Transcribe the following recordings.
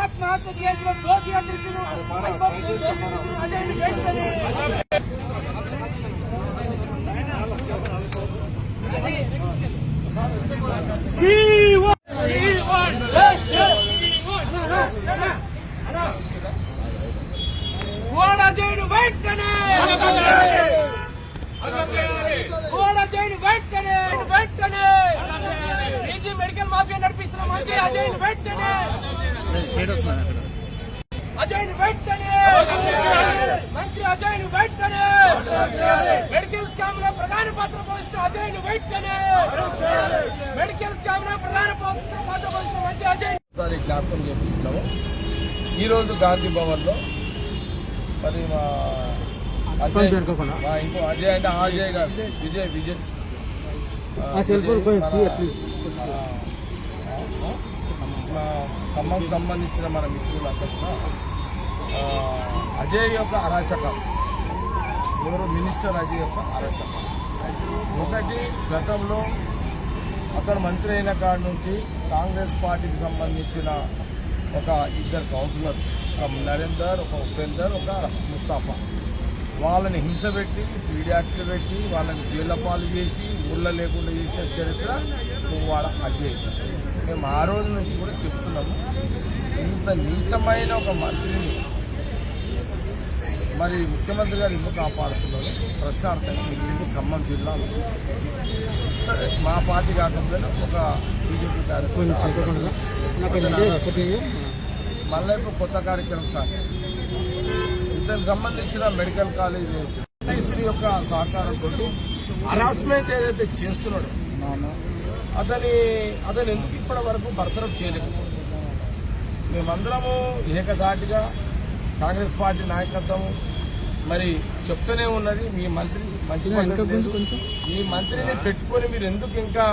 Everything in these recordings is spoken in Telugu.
ఆత్మహత్య కేసులో దోషిగా తీర్చిన అజయ్ను వెంటనే వెంటనే ఈజీ మెడికల్ మాఫియా నడిపిస్తున్న మంత్రి అజయ్ను వెంటనే మంత్రి అజయ్ను వెంటనే మెడికల్ స్కామ్ లో ప్రధాన పాత్ర పోషిస్తున్న అజయ్ను వెంటనే మెడికల్ స్కామ్ లో ప్రధాన పాత్ర పోషిస్తున్న మంత్రి అజయ్ సారి జ్ఞాపకం చేపిస్తున్నాము. ఈరోజు గాంధీ భవన్ లో మరి మా ఇంకో అజయ్ అంటే అజయ్ గారు విజయ్ ఖమ్మం సంబంధించిన మన మిత్రులంతా కూడా అజయ్ యొక్క అరాచకం ఎవరు మినిస్టర్ అజయ్ యొక్క అరాచకం ఒకటి గతంలో అతను మంత్రి అయిన కాడి నుంచి కాంగ్రెస్ పార్టీకి సంబంధించిన ఒక ఇద్దరు కౌన్సిలర్ ఒక నరేందర్, ఒక ఉపేందర్, ఒక ముస్తాఫా వాళ్ళని హింస పెట్టి పీడియాక్ట్లు పెట్టి వాళ్ళని జైళ్ళ పాలు చేసి ఊళ్ళో లేకుండా చేసే చరిత్ర పువ్వాడ అజయ్. మేము ఆ రోజు నుంచి కూడా చెప్తున్నాము, ఇంత నీచమైన ఒక మంత్రిని మరి ముఖ్యమంత్రి గారు ఎందుకు కాపాడుతున్నారు ప్రశ్నార్థంగా మిగిలింది ఖమ్మం జిల్లాలో. సరే మా పార్టీ కాకపోయినా ఒక బీజేపీ కార్యక్రమం మళ్ళీ కొత్త కార్యక్రమం సార్ ఇతనికి సంబంధించిన మెడికల్ కాలేజ్ శ్రీ యొక్క సహకారంతో హరాస్మెంట్ ఏదైతే చేస్తున్నాడో అతను ఎందుకు ఇప్పటి వరకు బర్తరఫ్ చేయలేకపోతుంది. మేమందరము ఏకధాటిగా కాంగ్రెస్ పార్టీ నాయకత్వం మరి చెప్తూనే ఉన్నది, మీ మంత్రి మీ మంత్రిని పెట్టుకొని మీరు ఎందుకు ఇంకా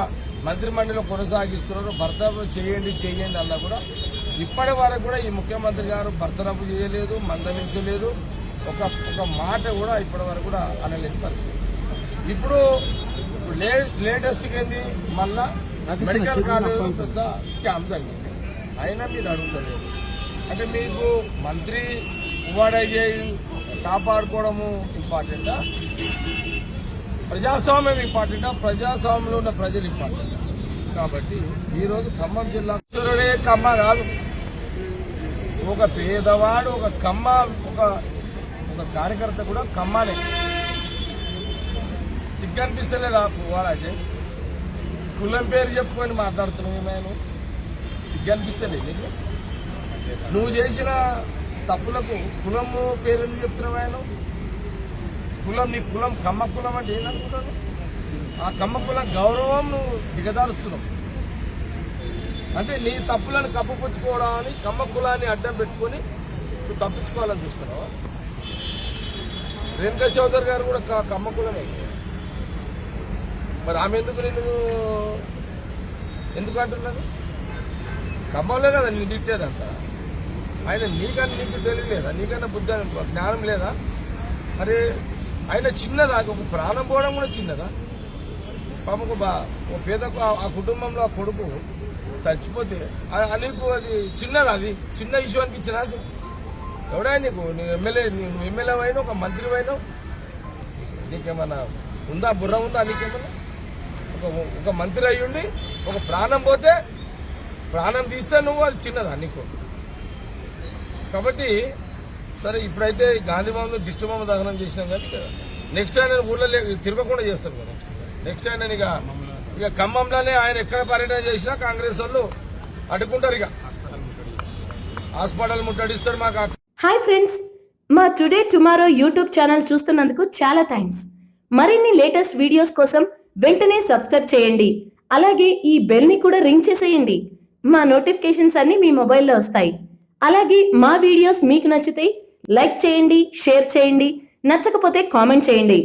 మంత్రిమండలిలో కొనసాగిస్తున్నారో బర్తరఫ్ చేయండి అన్నా కూడా ఇప్పటి వరకు కూడా ఈ ముఖ్యమంత్రి గారు బర్తరఫ్ చేయలేదు, మందలించలేదు, ఒక మాట కూడా ఇప్పటి వరకు కూడా అనలేని పరిస్థితి. ఇప్పుడు లేటెస్ట్గా ఏంది మళ్ళా మెడికల్ కాలేజ్ పెద్ద స్కామ్ జరిగింది, అయినా మీరు అడుగుతలేదు. అంటే మీకు మంత్రి ఉవాడయ్యేది కాపాడుకోవడము ఇంపార్టెంటా, ప్రజాస్వామ్యం ఇంపార్టెంటా, ప్రజాస్వామ్యంలో ఉన్న ప్రజలు ఇంపార్టెంటా? కాబట్టి ఈరోజు ఖమ్మం జిల్లా కమ్మ కాదు, ఒక పేదవాడు ఒక కమ్మ ఒక కార్యకర్త కూడా కమ్మనే. సిగ్గు అనిపిస్తలేదా పువ్వాడైతే? కులం పేరు చెప్పుకొని మాట్లాడుతున్నావు నేను, సిగ్గు అనిపిస్తలేదు నీకు? నువ్వు చేసిన తప్పులకు కులము పేరు ఎందుకు చెప్తున్నావు? ఆయన నీ కులం కమ్మ కులం అంటే ఏందనుకుంటాను? ఆ కమ్మ కులం గౌరవం నువ్వు దిగదారుస్తున్నావు. అంటే నీ తప్పులను కప్పుపుచ్చుకోవడాన్ని కమ్మ కులాన్ని అడ్డం పెట్టుకొని నువ్వు తప్పించుకోవాలని చూస్తున్నావా? రేణుకా చౌదరి గారు కూడా కమ్మ కులమే, మరి ఆమె ఎందుకు అంటున్నారు? ఖమ్మంలో కదా నేను తిట్టేదంతా. ఆయన నీకు తెలియలేదా? నీకన్నా బుద్ధి జ్ఞానం లేదా? మరి ఆయన చిన్నదా? ఒక ప్రాణం పోవడం కూడా చిన్నదా? పాపకు ఒక పేదకు ఆ కుటుంబంలో ఆ కొడుకు చచ్చిపోతే నీకు అది చిన్నదా? అది చిన్న ఇష్యూ అనిపించినా? ఎవడా నీకు నువ్వు ఎమ్మెల్యే అయినా ఒక మంత్రి అయినావు, నీకేమన్నా ఉందా? బుర్ర ఉందా నీకేమన్నా? ఒక మంత్రి అయ్యుండి ఒక ప్రాణం పోతే ప్రాణం తీస్తే నువ్వు అది చిన్నదా నీకు? కాబట్టి సరే ఇప్పుడైతే గాంధీ భవన్లో దిష్టిబొమ్మ దహనం చేసినాం కానీ నెక్స్ట్ ఆయన ఊళ్ళో తిరగకుండా చేస్తాం కదా. నెక్స్ట్ ఆయన ఇక ఖమ్మంలోనే ఆయన ఎక్కడ పర్యటన చేసినా కాంగ్రెస్ వాళ్ళు అడ్డుకుంటారు, ఇక హాస్పిటల్ ముట్టడిస్తారు మాకు. హాయ్ ఫ్రెండ్స్, మా టుడే టుమారో యూట్యూబ్ ఛానల్ చూస్తున్నందుకు చాలా థ్యాంక్స్. మరిన్ని లేటెస్ట్ వీడియోస్ కోసం వెంటనే సబ్స్క్రైబ్ చేయండి. అలాగే ఈ బెల్ ని కూడా రింగ్ చేసేయండి. మా నోటిఫికేషన్స్ అన్ని మీ మొబైల్లో వస్తాయి. అలాగే మా వీడియోస్ మీకు నచ్చితే లైక్ చేయండి, షేర్ చేయండి, నచ్చకపోతే కామెంట్ చేయండి.